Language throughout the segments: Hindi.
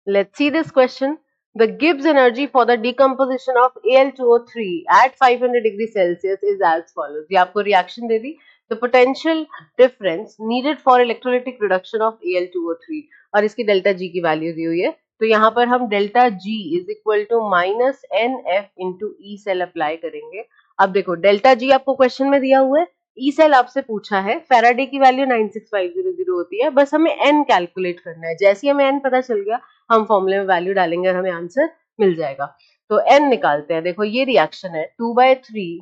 Let's see this question. The Gibbs energy for the decomposition of Al2O3 at 500 degree Celsius is as follows. ये आपको reaction they the. The potential difference needed for electrolytic reduction of Al2O3 और इसकी delta G की value दी हुई है. तो यहाँ पर हम delta G is equal to minus NF into E cell apply करेंगे. अब देखो delta G आपको question में दिया हुआ है. ई सेल आपसे पूछा है, फैराडे की वैल्यू 96500 होती है, बस हमें एन कैलकुलेट करना है. जैसे ही हमें एन पता चल गया हम फॉर्मूले में वैल्यू डालेंगे और हमें आंसर मिल जाएगा. तो एन निकालते हैं. देखो ये रिएक्शन है 2/3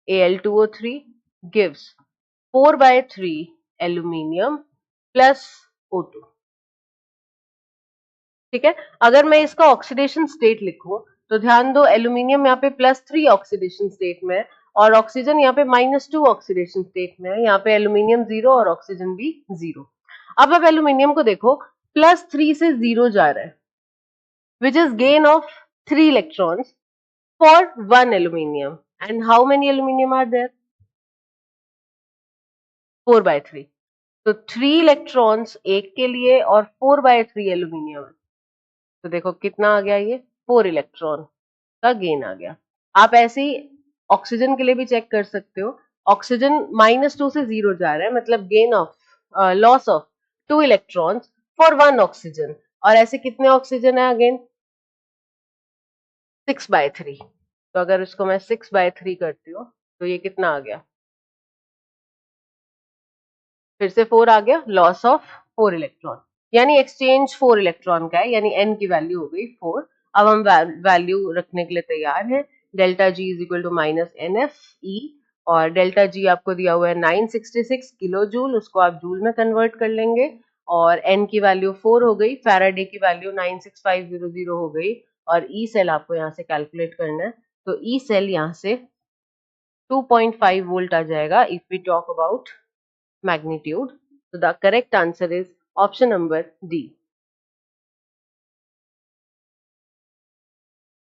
Al2O3 gives 4/3 aluminium plus O2. ठीक है. अगर मैं इसका ऑक्सीडेशन स्टेट लिखूं तो ध्यान दो, एल्यूमिनियम यहाँ पे +3 ऑक्सीडेशन स्टेट में है और ऑक्सीजन यहाँ पे -2 ऑक्सीडेशन स्टेट में है. यहाँ पे एल्यूमिनियम 0 और ऑक्सीजन भी 0. अब एल्यूमिनियम को देखो, +3 से 0 जा रहा है, which is gain of 3 electrons for 1 aluminium. And how many aluminium are there? 4/3. तो 3 इलेक्ट्रॉन्स एक के लिए और 4/3 एल्यूमिनियम. तो देखो कितना आ गया, ये 4 इलेक्ट्रॉन का गेन आ गया. आप ऐसे ही ऑक्सीजन के लिए भी चेक कर सकते हो. ऑक्सीजन -2 से 0 जा रहा है, मतलब gain of loss of 2 electrons for 1 oxygen. और ऐसे कितने ऑक्सीजन है अगेन? 6/3. तो अगर इसको मैं 6/3 करती हूँ तो ये कितना आ गया? फिर से 4 आ गया, लॉस ऑफ 4 इलेक्ट्रॉन, यानी एक्सचेंज 4 इलेक्ट्रॉन का है, यानी n की वैल्यू हो गई 4. अब हम वैल्यू रखने के लिए तैयार हैं. Delta G is equal to -NFE और डेल्टा G आपको दिया हुआ है 966 किलो जूल, उसको आप जूल में कन्वर्ट कर लेंगे और n की वैल्यू 4 हो गई, फैराडे की वैल्यू 96500 हो गई और E सेल आपको यहाँ से कैलकुलेट करना है. तो E सेल यहाँ से 2.5 वोल्ट आ जाएगा if we talk about magnitude. So the correct answer is option number D.